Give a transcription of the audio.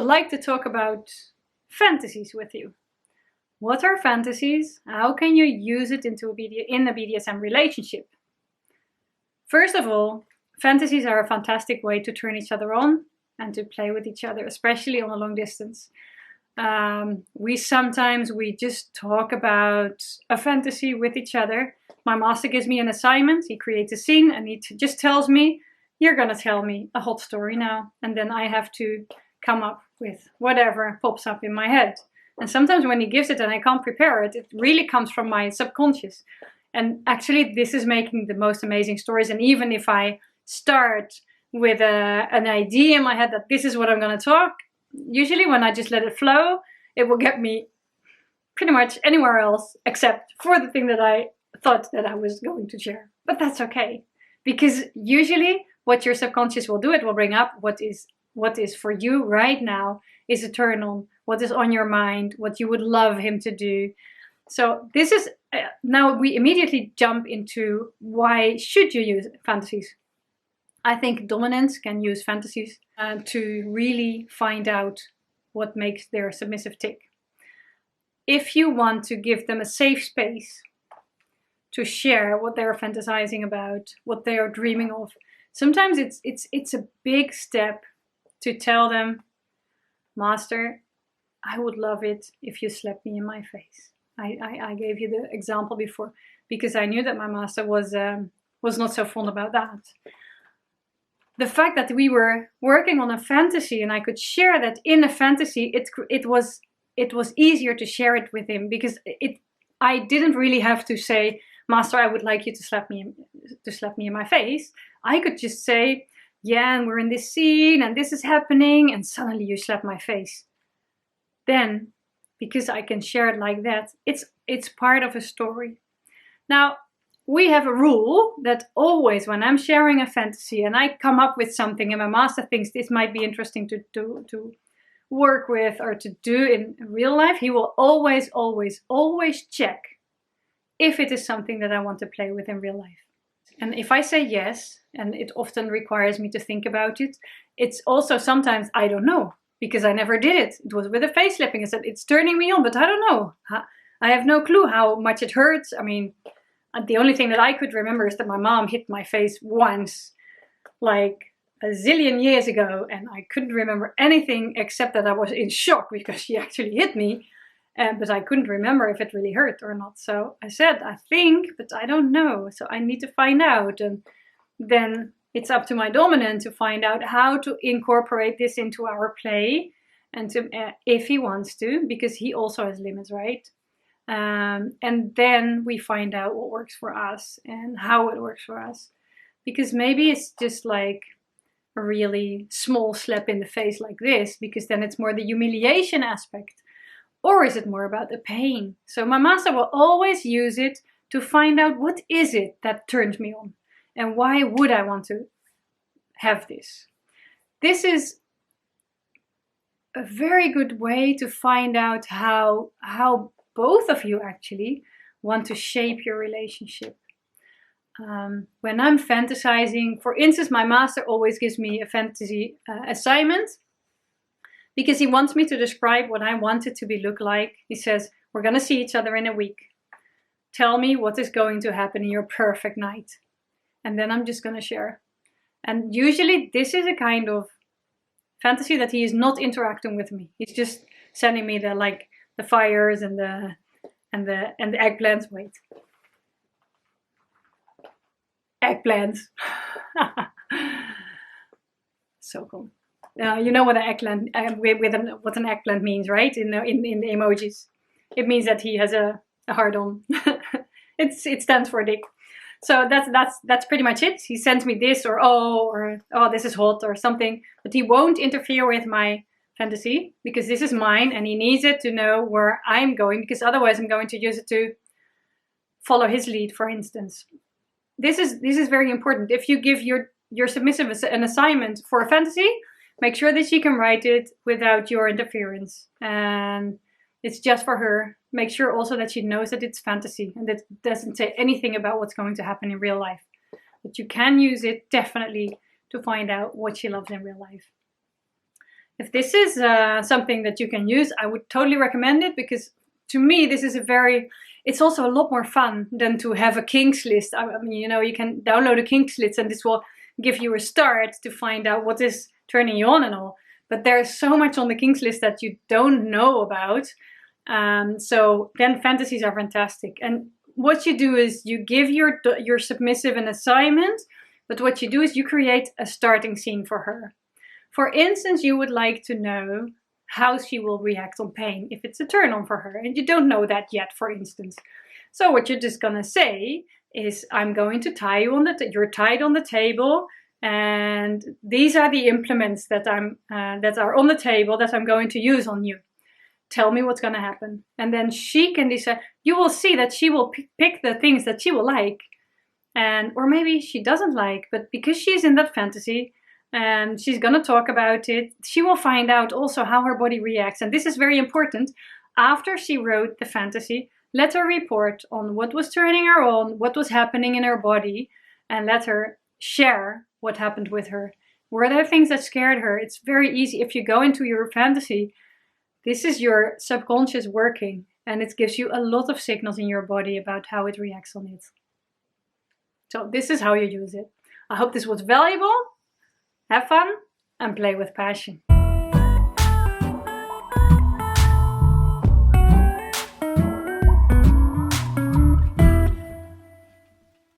like to talk about fantasies with you. What are fantasies? How can you use it in a BDSM relationship? First of all, fantasies are a fantastic way to turn each other on and to play with each other, especially on a long distance. We just talk about a fantasy with each other. My master gives me an assignment, he creates a scene, and he just tells me, you're gonna tell me a hot story now. And then I have to come up with whatever pops up in my head. And sometimes when he gives it and I can't prepare it, it really comes from my subconscious. And actually this is making the most amazing stories. And even if I start with an idea in my head that this is what I'm gonna talk, usually when I just let it flow, it will get me pretty much anywhere else except for the thing that I thought that I was going to share. But that's okay, because usually what your subconscious will do, it will bring up what is for you right now is a turn on, what is on your mind, what you would love him to do. So this is, now we immediately jump into why should you use fantasies. I think dominants can use fantasies to really find out what makes their submissive tick. If you want to give them a safe space to share what they're fantasizing about, what they are dreaming of, sometimes it's a big step to tell them, Master, I would love it if you slapped me in my face. I gave you the example before because I knew that my master was not so fond about that. The fact that we were working on a fantasy and I could share that in a fantasy, it was easier to share it with him because I didn't really have to say, Master, I would like you to slap me in my face. I could just say, yeah, and we're in this scene and this is happening, and suddenly you slap my face. Then, because I can share it like that, it's part of a story. Now, we have a rule that always when I'm sharing a fantasy and I come up with something and my master thinks this might be interesting to work with or to do in real life, he will always check if it is something that I want to play with in real life. And if I say yes, and it often requires me to think about it, it's also sometimes I don't know because I never did it. It was with a face slapping. I said, it's turning me on, but I don't know. I have no clue how much it hurts. I mean, the only thing that I could remember is that my mom hit my face once, like a zillion years ago, and I couldn't remember anything except that I was in shock because she actually hit me. But I couldn't remember if it really hurt or not. So I said, I think, but I don't know. So I need to find out. And then it's up to my dominant to find out how to incorporate this into our play. And to, if he wants to, because he also has limits, right? And then we find out what works for us and how it works for us. Because maybe it's just like a really small slap in the face like this, because then it's more the humiliation aspect. Or is it more about the pain? So my master will always use it to find out what is it that turns me on and why would I want to have this. This is a very good way to find out how both of you actually want to shape your relationship. When I'm fantasizing, for instance, my master always gives me a fantasy assignment. Because he wants me to describe what I want it to look like. He says, we're going to see each other in a week. Tell me what is going to happen in your perfect night. And then I'm just going to share. And usually this is a kind of fantasy that he is not interacting with me. He's just sending me the fires and the eggplants. Wait. Eggplants. So cool. You know what an eggplant what an eggplant means, right? In the emojis, it means that he has a hard on. It stands for dick. So that's pretty much it. He sends me this or oh this is hot or something, but he won't interfere with my fantasy because this is mine and he needs it to know where I'm going, because otherwise I'm going to use it to follow his lead, for instance. This is very important. If you give your submissive an assignment for a fantasy, make sure that she can write it without your interference. And it's just for her. Make sure also that she knows that it's fantasy and that it doesn't say anything about what's going to happen in real life. But you can use it definitely to find out what she loves in real life. if this is something that you can use, I would totally recommend it, because to me, this is it's also a lot more fun than to have a kinks list. I mean, you can download a kinks list and this will give you a start to find out what is turning you on and all. But there's so much on the kinks list that you don't know about. So then fantasies are fantastic. And what you do is you give your submissive an assignment, but what you do is you create a starting scene for her. For instance, you would like to know how she will react on pain if it's a turn on for her, and you don't know that yet, for instance. So what you're just gonna say is, I'm going to tie you you're tied on the table, and these are the implements that are on the table that I'm going to use on you. Tell me what's gonna happen. And then she can decide. You will see that she will pick the things that she will like, or maybe she doesn't like, but because she's in that fantasy, and she's going to talk about it, she will find out also how her body reacts. And this is very important. After she wrote the fantasy, let her report on what was turning her on, what was happening in her body, and let her share what happened with her. Were there things that scared her? It's very easy. If you go into your fantasy, this is your subconscious working, and it gives you a lot of signals in your body about how it reacts on it. So this is how you use it. I hope this was valuable. Have fun and play with passion.